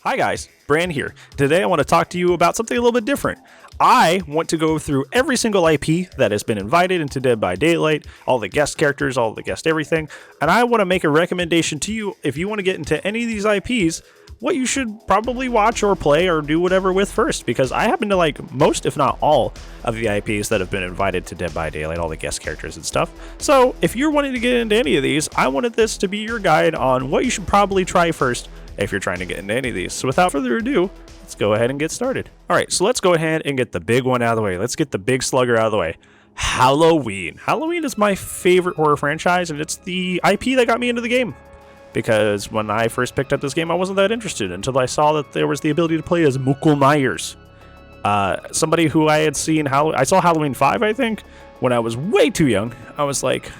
Hi guys, Bran here. Today I want to talk to you about something a little bit different. I want to go through every single IP that has been invited into Dead by Daylight, all the guest characters, all the guest everything, and I want to make a recommendation to you if you want to get into any of these IPs, what you should probably watch or play or do whatever with first, because I happen to like most, if not all, of the IPs that have been invited to Dead by Daylight, all the guest characters and stuff. So if you're wanting to get into any of these, I wanted this to be your guide on what you should probably try first if you're trying to get into any of these. So without further ado, let's go ahead and get started. All right, so let's go ahead and get the big one out of the way. Let's get the big slugger out of the way. Halloween. Halloween is my favorite horror franchise, and it's the IP that got me into the game. Because when I first picked up this game, I wasn't that interested until I saw that there was the ability to play as Michael Myers. Somebody who I had seen, I saw Halloween 5, I think, when I was way too young. I was like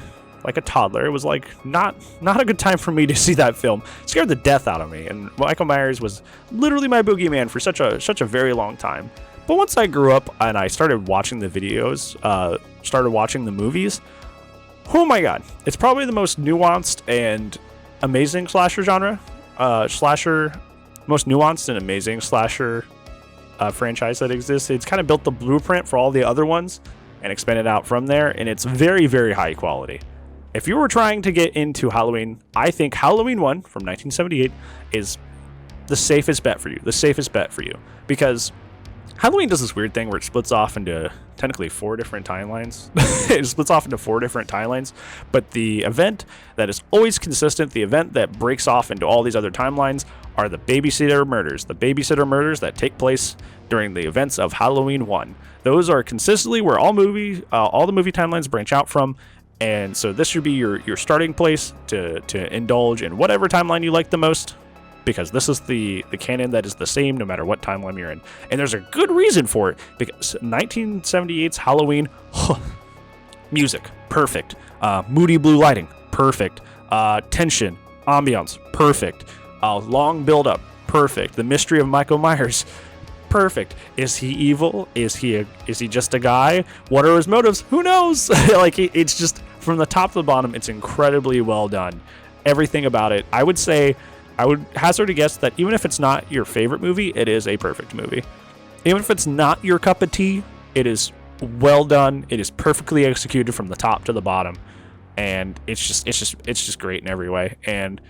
a toddler. It was like not a good time for me to see that film. It scared the death out of me, and Michael Myers was literally my boogeyman for such a very long time. But once I grew up and I started watching the videos, started watching the movies, oh my god, it's probably the most nuanced and amazing slasher genre, most nuanced and amazing slasher franchise that exists. It's kind of built the blueprint for all the other ones and expanded out from there, and it's very, very high quality. If you were trying to get into Halloween, I think Halloween 1 from 1978 is the safest bet for you, because Halloween does this weird thing where it splits off into technically 4 different timelines. It splits off into 4 different timelines, but the event that is always consistent, the event that breaks off into all these other timelines, are the babysitter murders. The babysitter murders that take place during the events of Halloween 1. Those are consistently where all the movie timelines branch out from. And so this should be your starting place to indulge in whatever timeline you like the most, because this is the canon that is the same no matter what timeline you're in. And there's a good reason for it, because 1978's Halloween, music, perfect. Moody blue lighting, perfect. Tension, ambiance, perfect. Long build-up, perfect. The mystery of Michael Myers, perfect. Is he evil? Is he just a guy? What are his motives? Who knows? It's just from the top to the bottom, it's incredibly well done. Everything about it, I would hazard a guess that even if it's not your favorite movie, it is a perfect movie. Even if it's not your cup of tea, it is well done. It is perfectly executed from the top to the bottom, and it's just great in every way. And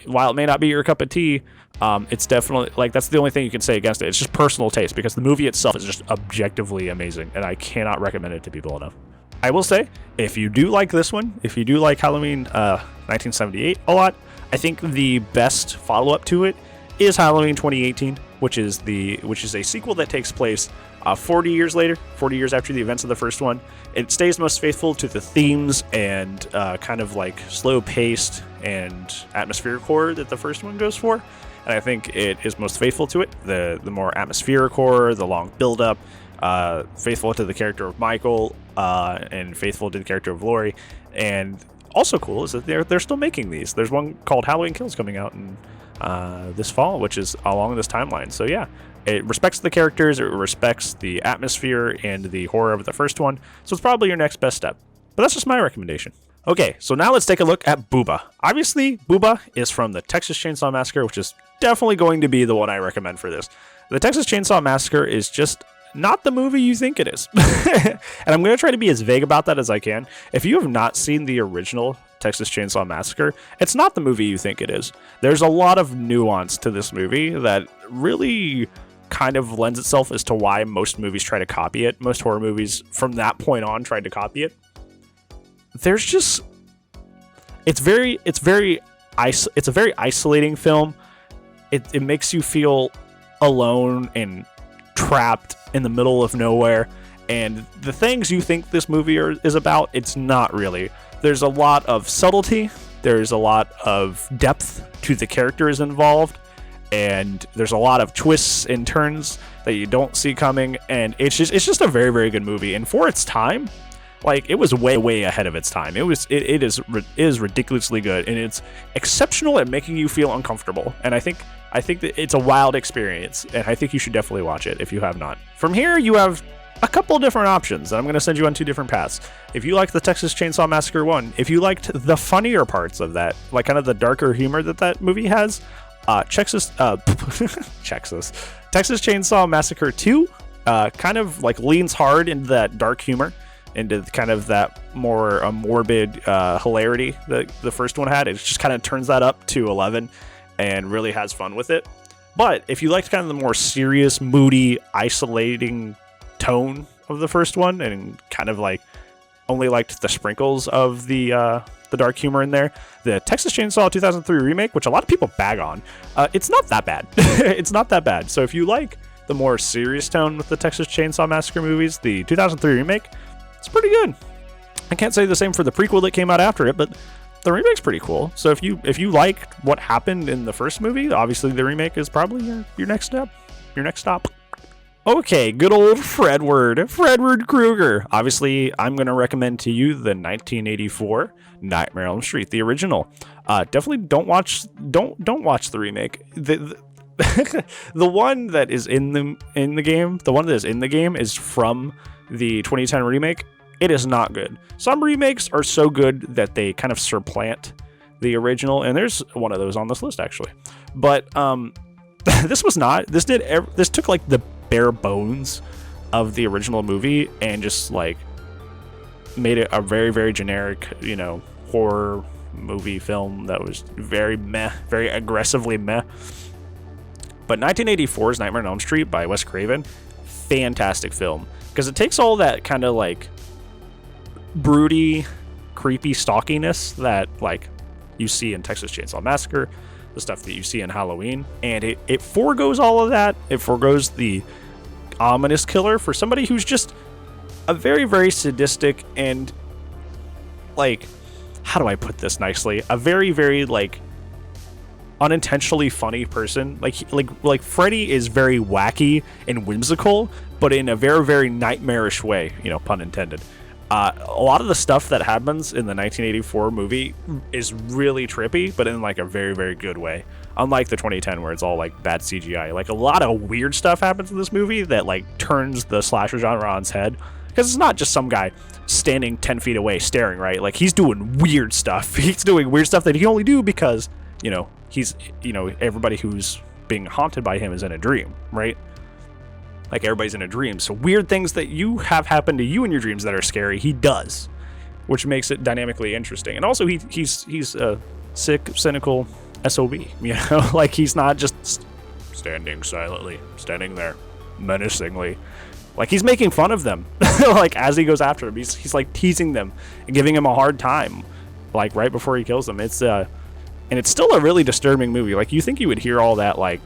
while it may not be your cup of tea, it's definitely, that's the only thing you can say against it. It's just personal taste, because the movie itself is just objectively amazing, and I cannot recommend it to people enough. I will say, if you do like this one, if you do like Halloween 1978 a lot, I think the best follow-up to it is Halloween 2018, which is a sequel that takes place 40 years later, 40 years after the events of the first one. It stays most faithful to the themes and kind of like slow-paced and atmospheric horror that the first one goes for. And I think it is most faithful to it. The more atmospheric horror, the long build-up, faithful to the character of Michael, and faithful to the character of Laurie. And also cool is that they're still making these. There's one called Halloween Kills coming out in this fall, which is along this timeline. So yeah, it respects the characters, it respects the atmosphere and the horror of the first one. So it's probably your next best step. But that's just my recommendation. Okay, so now let's take a look at Booba. Obviously, Booba is from the Texas Chainsaw Massacre, which is definitely going to be the one I recommend for this. The Texas Chainsaw Massacre is just not the movie you think it is. And I'm going to try to be as vague about that as I can. If you have not seen the original Texas Chainsaw Massacre, it's not the movie you think it is. There's a lot of nuance to this movie that really kind of lends itself as to why most movies try to copy it. Most horror movies from that point on tried to copy it. There's just, it's a very isolating film. It makes you feel alone and trapped in the middle of nowhere, and the things you think this movie is about, it's not really. There's a lot of subtlety, there's a lot of depth to the characters involved, and there's a lot of twists and turns that you don't see coming, and it's just a very, very good movie. And for its time, it was way ahead of its time. It is ridiculously good, and it's exceptional at making you feel uncomfortable. And I think that it's a wild experience, and I think you should definitely watch it if you have not. From here, you have a couple different options, and I'm going to send you on 2 different paths. If you like the Texas Chainsaw Massacre 1, if you liked the funnier parts of that, kind of the darker humor that movie has, Texas Chainsaw Massacre 2 kind of like leans hard into that dark humor, into kind of that more morbid hilarity that the first one had. It just kind of turns that up to 11 and really has fun with it. But if you liked kind of the more serious, moody, isolating tone of the first one, and kind of like only liked the sprinkles of the dark humor in there, the Texas Chainsaw 2003 remake, which a lot of people bag on, it's not that bad. It's not that bad. So if you like the more serious tone with the Texas Chainsaw Massacre movies, the 2003 remake, it's pretty good. I can't say the same for the prequel that came out after it, but the remake's pretty cool. So if you like what happened in the first movie, obviously the remake is probably your next step, your next stop. Okay, good old Fredward Krueger. Obviously, I'm going to recommend to you the 1984 Nightmare on Elm Street, the original. Definitely don't watch the remake. The one that is in the game, is from the 2010 remake. It is not good. Some remakes are so good that they kind of supplant the original, and there's one of those on this list actually. But this was not. This took like the bare bones of the original movie and just like made it a very, very generic, horror movie film that was very meh, very aggressively meh. But 1984's Nightmare on Elm Street by Wes Craven, fantastic film, because it takes all that kind of like broody, creepy stalkiness that like you see in Texas Chainsaw Massacre, the stuff that you see in Halloween, and it foregoes all of that. It foregoes the ominous killer for somebody who's just a very, very sadistic and like, how do I put this nicely? A very, very like unintentionally funny person. Like Freddy is very wacky and whimsical, but in a very, very nightmarish way, pun intended. A lot of the stuff that happens in the 1984 movie is really trippy, but in like a very, very good way. Unlike the 2010 where it's all like bad CGI. Like a lot of weird stuff happens in this movie that like turns the slasher genre on its head. Because it's not just some guy standing 10 feet away staring, right? Like he's doing weird stuff. He's doing weird stuff that he can only do because, he's, everybody who's being haunted by him is in a dream, right? Like everybody's in a dream. So weird things that you have happen to you in your dreams that are scary, he does, which makes it dynamically interesting. And also he's a sick, cynical SOB, like he's not just standing silently, standing there menacingly. Like he's making fun of them, like as he goes after them, he's like teasing them and giving him a hard time, like right before he kills them. It's and it's still a really disturbing movie. Like you think you would hear all that, like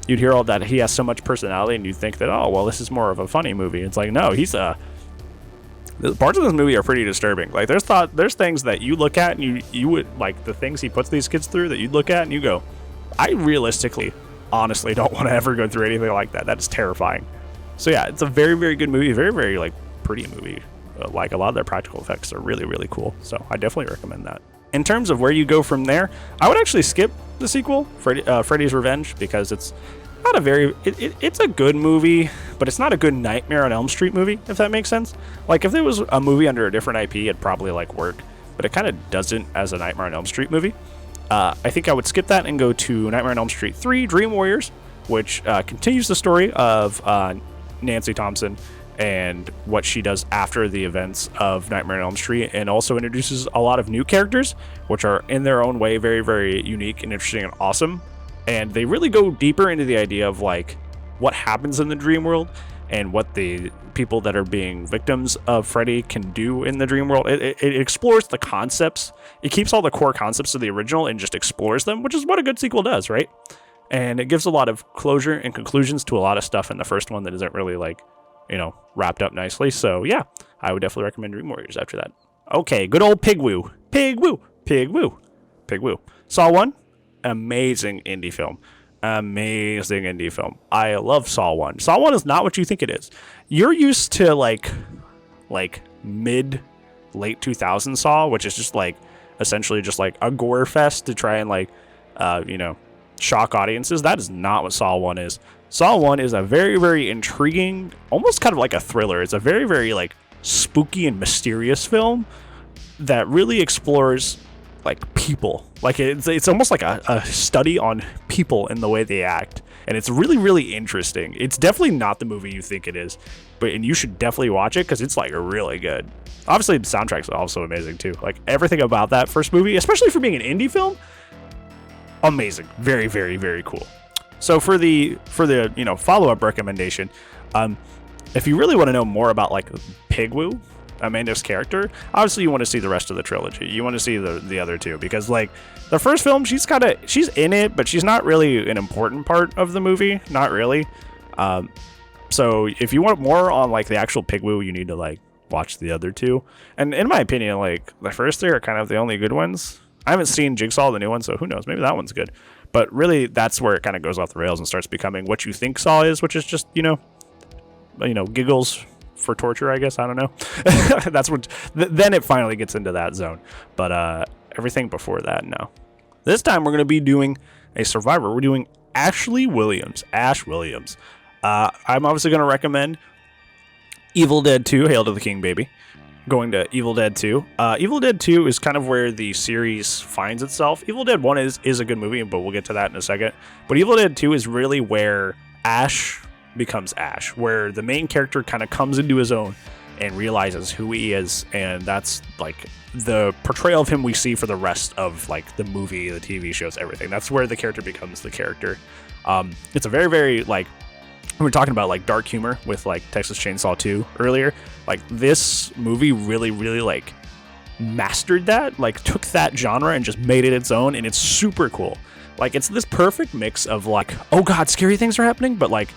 you'd hear all that he has so much personality, and you'd think that, oh well, this is more of a funny movie. It's like, no, he's the parts of this movie are pretty disturbing. Like there's things that you look at and you would like the things he puts these kids through that you'd look at and you go, I realistically, honestly don't want to ever go through anything like that. That is terrifying. So yeah, it's a very, very good movie, very, very like pretty movie. Like a lot of their practical effects are really, really cool. So I definitely recommend that. In terms of where you go from there, I would actually skip the sequel, Freddy's Revenge, because it's not a very, it's a good movie, but it's not a good Nightmare on Elm Street movie, if that makes sense. Like if there was a movie under a different IP, it'd probably like work, but it kind of doesn't as a Nightmare on Elm Street movie. I think I would skip that and go to Nightmare on Elm Street 3, Dream Warriors, which continues the story of Nancy Thompson and what she does after the events of Nightmare on Elm Street, and also introduces a lot of new characters, which are in their own way very, very unique and interesting and awesome. And they really go deeper into the idea of like what happens in the dream world and what the people that are being victims of Freddy can do in the dream world. It explores the concepts. It keeps all the core concepts of the original and just explores them, which is what a good sequel does, right? And it gives a lot of closure and conclusions to a lot of stuff in the first one that isn't really like, wrapped up nicely. So yeah, I would definitely recommend Dream Warriors after that. Okay, good old Pigwoo. Saw 1, amazing indie film. I love Saw 1. Saw 1 is not what you think it is. You're used to like mid late 2000s Saw, which is just like essentially just like a gore fest to try and like shock audiences. That is not what Saw 1 is. Saw 1 is a very, very intriguing, almost kind of like a thriller. It's a very, very like spooky and mysterious film that really explores like people. Like it's almost like a study on people and the way they act, and it's really, really interesting. It's definitely not the movie you think it is, and you should definitely watch it because it's like really good. Obviously the soundtrack's also amazing too. Like everything about that first movie, especially for being an indie film, amazing. Very, very, very cool. So for the follow-up recommendation, if you really want to know more about like Pigwoo, Amanda's character, obviously you want to see the rest of the trilogy. You want to see the other two, because like the first film, she's in it, but she's not really an important part of the movie. Not really. So if you want more on like the actual Pigwoo, you need to like watch the other two. And in my opinion, like the first three are kind of the only good ones. I haven't seen Jigsaw, the new one, so who knows? Maybe that one's good. But really, that's where it kind of goes off the rails and starts becoming what you think Saw is, which is just giggles for torture, I guess. I don't know. That's what. Then it finally gets into that zone. But everything before that, no. This time we're going to be doing a survivor. We're doing Ash Williams. I'm obviously going to recommend Evil Dead 2, Hail to the King, baby. Going to Evil Dead 2. Evil Dead 2 is kind of where the series finds itself. Evil Dead 1 is a good movie, but we'll get to that in a second. But Evil Dead 2 is really where Ash becomes Ash, where the main character kind of comes into his own and realizes who he is, and that's like the portrayal of him we see for the rest of like the movie, the TV shows, everything. That's where the character becomes the character. It's a very, very like, we were talking about like dark humor with like Texas Chainsaw 2 earlier. Like this movie really, really like mastered that, like took that genre and just made it its own, and it's super cool. Like it's this perfect mix of like, oh god, scary things are happening, but like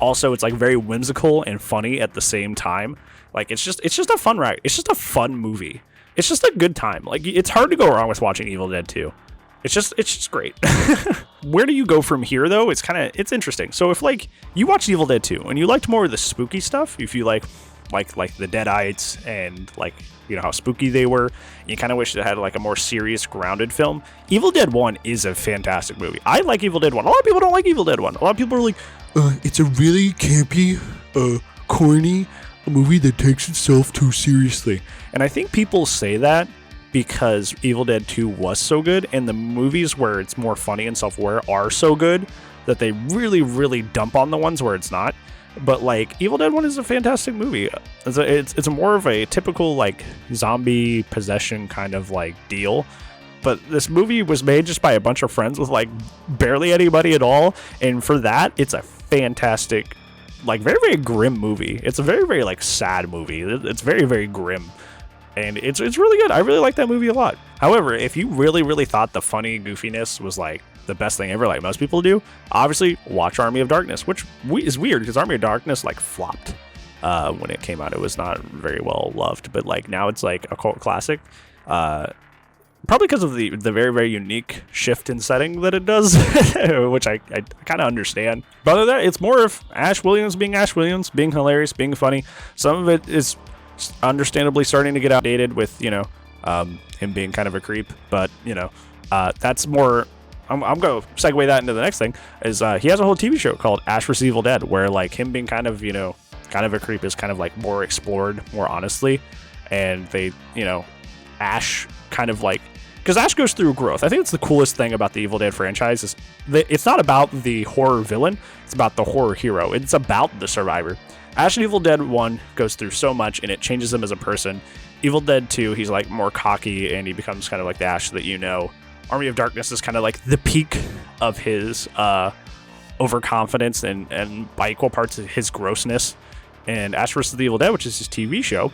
also it's like very whimsical and funny at the same time. Like it's just a fun ride. It's just a fun movie. It's just a good time. Like it's hard to go wrong with watching Evil Dead 2. It's just great. Where do you go from here though? It's interesting. So if like you watched Evil Dead 2 and you liked more of the spooky stuff, if you like the Deadites and like, you know, how spooky they were, and you kind of wish it had like a more serious, grounded film, Evil Dead 1 is a fantastic movie. I like Evil Dead 1. A lot of people don't like Evil Dead 1. A lot of people are like, it's a really campy, corny movie that takes itself too seriously. And I think people say that because Evil Dead 2 was so good, and the movies where it's more funny and self-aware are so good that they really, really dump on the ones where it's not. But like Evil Dead 1 is a fantastic movie. It's a more of a typical like zombie possession kind of like deal. But this movie was made just by a bunch of friends with like barely anybody at all, and for that, it's a fantastic, like very, very grim movie. It's a very, very like sad movie. It's very, very grim. And it's really good. I really like that movie a lot. However, if you really, really thought the funny goofiness was like the best thing ever, like most people do, obviously watch Army of Darkness, which is weird because Army of Darkness like flopped when it came out. It was not very well loved, but like now it's like a cult classic. Probably because of the very, very unique shift in setting that it does, which I kind of understand. But other than that, it's more of Ash Williams, being hilarious, being funny. Some of it is understandably starting to get outdated with, you know, him being kind of a creep, but you know, that's more. I'm gonna segue that into the next thing. Is he has a whole TV show called Ash vs. Evil Dead, where like him being kind of, you know, kind of a creep is kind of like more explored more honestly, and they, you know, Ash kind of like, because Ash goes through growth. I think it's the coolest thing about the Evil Dead franchise is that it's not about the horror villain, it's about the horror hero. It's about the survivor. Ash in Evil Dead 1 goes through so much, and it changes him as a person. Evil Dead 2, he's like more cocky, and he becomes kind of like the Ash that you know. Army of Darkness is kind of like the peak of his overconfidence and by equal parts his grossness. And Ash vs. the Evil Dead, which is his TV show,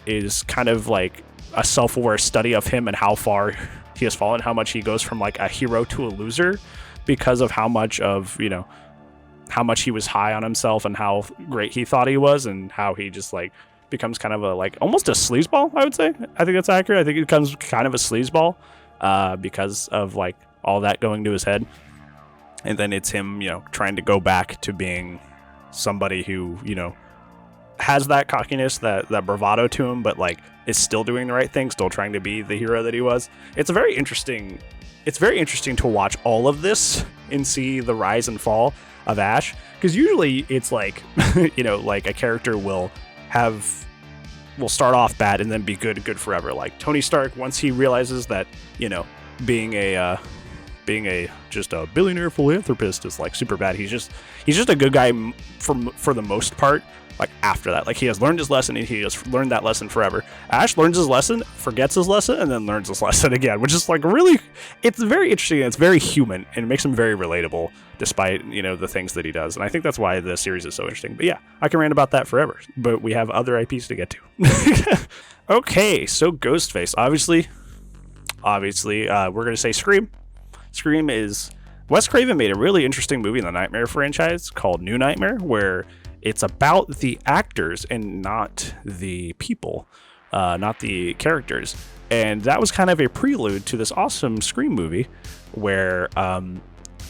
is kind of like a self-aware study of him and how far he has fallen, how much he goes from like a hero to a loser because of how much of, you know, how much he was high on himself and how great he thought he was, and how he just like becomes kind of a like almost a sleazeball, I would say. I think that's accurate. I think he becomes kind of a sleazeball because of like all that going to his head. And then it's him, you know, trying to go back to being somebody who, you know, has that cockiness, that bravado to him, but like is still doing the right thing, still trying to be the hero that he was. It's very interesting to watch all of this and see the rise and fall of Ash, because usually it's like, you know, like a character will have will start off bad and then be good forever. Like Tony Stark, once he realizes that, being a just a billionaire philanthropist is like super bad. He's just a good guy for the most part. Like after that, like he has learned his lesson and he has learned that lesson forever. Ash learns his lesson, forgets his lesson, and then learns his lesson again, which is like really, it's very interesting. And it's very human and it makes him very relatable despite, the things that he does. And I think that's why the series is so interesting. But yeah, I can rant about that forever, but we have other IPs to get to. Okay, so Ghostface, obviously, we're going to say Scream. Scream is, Wes Craven made a really interesting movie in the Nightmare franchise called New Nightmare, where it's about the actors and not the people, not the characters. And that was kind of a prelude to this awesome Scream movie where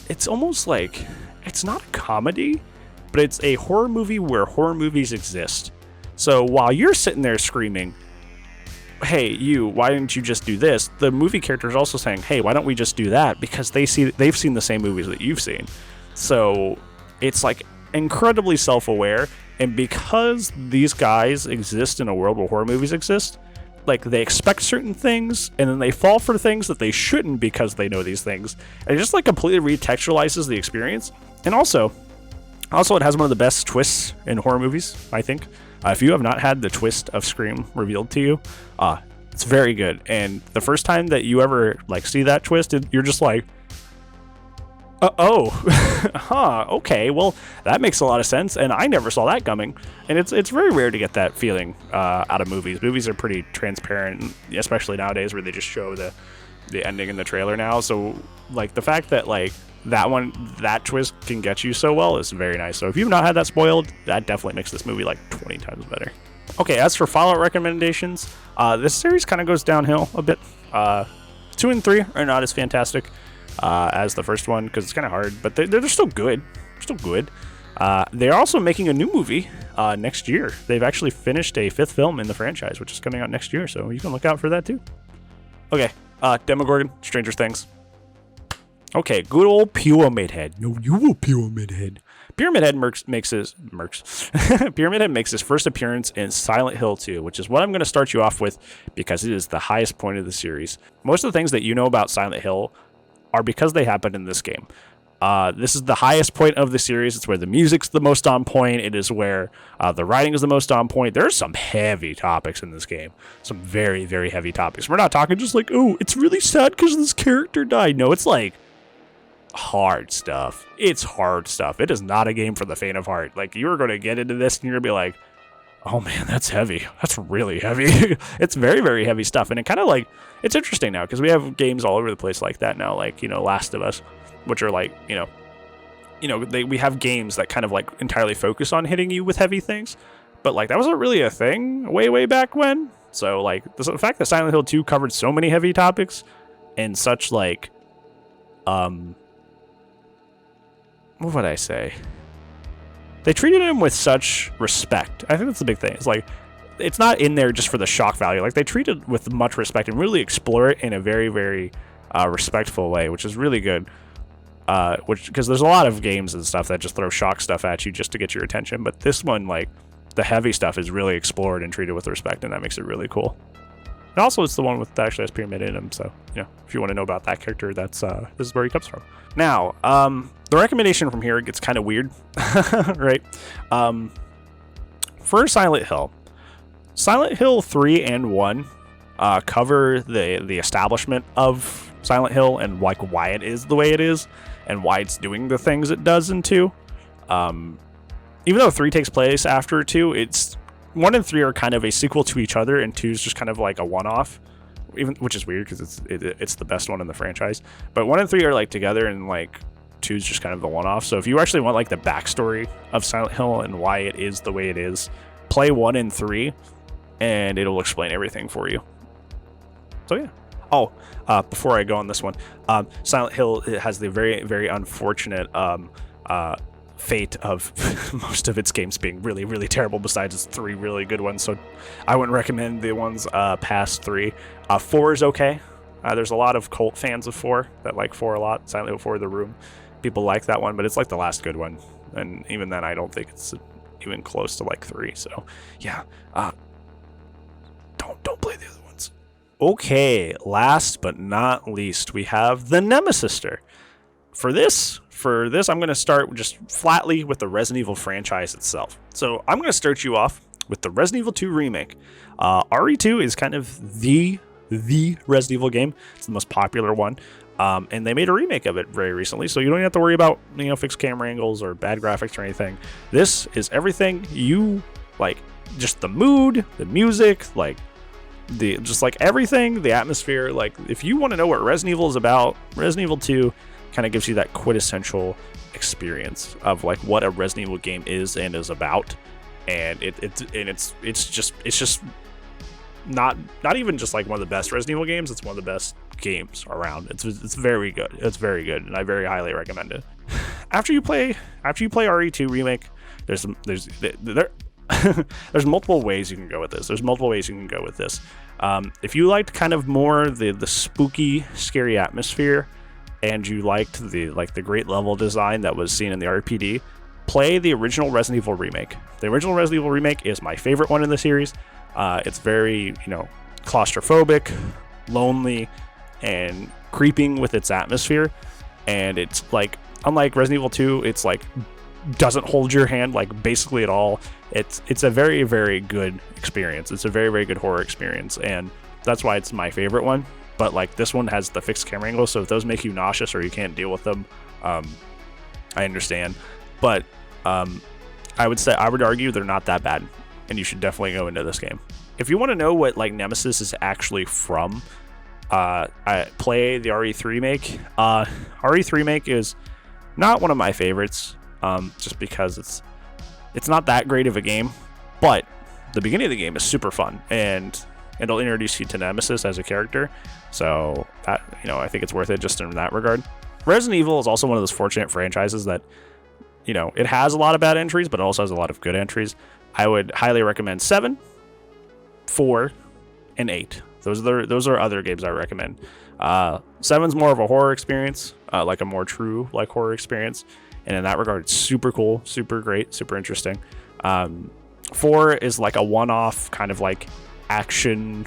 it's almost like, it's not a comedy, but it's a horror movie where horror movies exist. So while you're sitting there screaming, hey, why didn't you just do this? The movie character is also saying, hey, why don't we just do that? Because they've seen the same movies that you've seen. So it's like incredibly self-aware, and because these guys exist in a world where horror movies exist, like they expect certain things and then they fall for things that they shouldn't because they know these things, and it just like completely retextualizes the experience. And also it has one of the best twists in horror movies, I think. If you have not had the twist of Scream revealed to you, it's very good. And the first time that you ever like see that twist, you're just like, okay, well, that makes a lot of sense, and I never saw that coming. And it's very rare to get that feeling out of movies. Movies are pretty transparent, especially nowadays where they just show the ending in the trailer now. So like the fact that like that twist can get you so well is very nice. So if you've not had that spoiled, that definitely makes this movie like 20 times better. Okay, as for Fallout recommendations, this series kind of goes downhill a bit. 2 and 3 are not as fantastic as the first one because it's kind of hard, but they're still good. They're also making a new movie next year. They've actually finished a 5th film in the franchise, which is coming out next year, so you can look out for that too. Okay, Demogorgon, Stranger Things. Okay, good old Pyramid Head. No, you a Pyramid Head. Pyramid Head makes his first appearance in Silent Hill 2, which is what I'm going to start you off with because it is the highest point of the series. Most of the things that you know about Silent Hill are because they happened in this game. This is the highest point of the series. It's where the music's the most on point. It is where the writing is the most on point. There's some heavy topics in this game. Some very, very heavy topics. We're not talking just like, oh, it's really sad because this character died. No, it's like hard stuff. It's hard stuff. It is not a game for the faint of heart. Like, you're going to get into this and you're going to be like, oh man, that's heavy. That's really heavy. It's very, very heavy stuff. And it kind of like, it's interesting now because we have games all over the place like that now, like, Last of Us, which are like, we have games that kind of like entirely focus on hitting you with heavy things. But like, that wasn't really a thing way back when. So like, the fact that Silent Hill 2 covered so many heavy topics and such like, what would I say? They treated him with such respect. I think that's the big thing. It's like, it's not in there just for the shock value. Like, they treat it with much respect and really explore it in a very, very respectful way, which is really good. Because there's a lot of games and stuff that just throw shock stuff at you just to get your attention. But this one, like, the heavy stuff is really explored and treated with respect, and that makes it really cool. And also, it's the one that actually has Pyramid in him. So, if you want to know about that character, this is where he comes from. Now, the recommendation from here gets kind of weird, right? For Silent Hill 3 and 1 cover the establishment of Silent Hill and like why it is the way it is and why it's doing the things it does in 2. Even though 3 takes place after 2, it's 1 and 3 are kind of a sequel to each other, and 2 is just kind of like a one-off, which is weird because it's the best one in the franchise. But 1 and 3 are like together, and like 2 is just kind of the one-off. So if you actually want like the backstory of Silent Hill and why it is the way it is, play 1 and 3, and it'll explain everything for you. So yeah. Oh, before I go on this one, Silent Hill has the very, very unfortunate fate of most of its games being really, really terrible besides its 3 really good ones. So I wouldn't recommend the ones past 3. 4 is okay. There's a lot of cult fans of 4 that like 4 a lot. Silent Hill 4, The Room. People like that one, but it's like the last good one. And even then, I don't think it's even close to like 3. So yeah. Don't play the other ones. Okay, last but not least, we have the Nemesister. For this, I'm going to start just flatly with the Resident Evil franchise itself. So I'm going to start you off with the Resident Evil 2 remake. RE2 is kind of the Resident Evil game. It's the most popular one. And they made a remake of it very recently, so you don't have to worry about, fixed camera angles or bad graphics or anything. This is everything you like, just the mood, the music, everything, the atmosphere. Like, if you want to know what Resident Evil is about, Resident Evil 2 kind of gives you that quintessential experience of like what a Resident Evil game is and is about. And it's just not even just like one of the best Resident Evil games. It's one of the best games around. It's very good. It's very good, and I very highly recommend it. After you play RE2 remake, there's multiple ways you can go with this. If you liked kind of more the spooky, scary atmosphere, and you liked the great level design that was seen in the RPD, play the original Resident Evil remake. The original Resident Evil remake is my favorite one in the series. It's very, claustrophobic, lonely, and creeping with its atmosphere. And it's like, unlike Resident Evil 2, it's like doesn't hold your hand like basically at all. It's a very, very good experience. It's a very, very good horror experience, and that's why it's my favorite one. But like, this one has the fixed camera angle, so if those make you nauseous or you can't deal with them, I understand. But I would argue they're not that bad, and you should definitely go into this game. If you want to know what like Nemesis is actually from, I play the RE3 remake. RE3 remake is not one of my favorites, just because it's not that great of a game, but the beginning of the game is super fun, and it'll introduce you to Nemesis as a character. So that, I think it's worth it just in that regard. Resident Evil is also one of those fortunate franchises that, it has a lot of bad entries, but it also has a lot of good entries. I would highly recommend 7, 4, and 8. Those are other games I recommend. 7's more of a horror experience, like a more true like horror experience, and in that regard, it's super cool, super great, super interesting. 4 is like a one-off kind of like action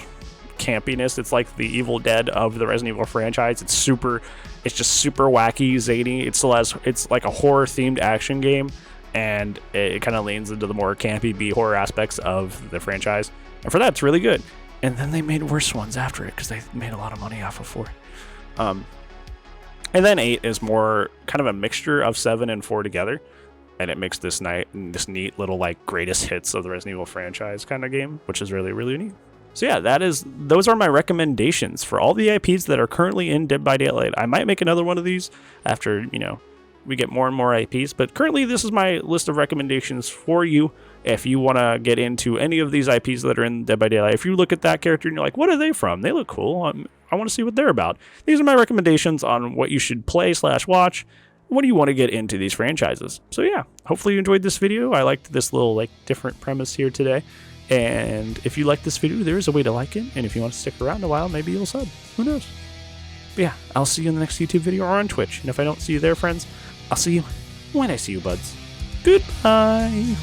campiness. It's like the Evil Dead of the Resident Evil franchise. It's just super wacky, zany. It's like a horror themed action game, and it kind of leans into the more campy B horror aspects of the franchise. And for that, it's really good. And then they made worse ones after it because they made a lot of money off of 4. And then 8 is more kind of a mixture of 7 and 4 together, and it makes this neat little like greatest hits of the Resident Evil franchise kind of game, which is really, really neat. So yeah, those are my recommendations for all the IPs that are currently in Dead by Daylight. I might make another one of these after, we get more and more IPs, but currently this is my list of recommendations for you. If you want to get into any of these IPs that are in Dead by Daylight, if you look at that character and you're like, what are they from? They look cool. I want to see what they're about. These are my recommendations on what you should play/watch. What do you want to get into these franchises? So yeah, hopefully you enjoyed this video. I liked this little like different premise here today. And if you like this video, there is a way to like it. And if you want to stick around a while, maybe you'll sub. Who knows? But yeah, I'll see you in the next YouTube video or on Twitch. And if I don't see you there, friends, I'll see you when I see you, buds. Goodbye.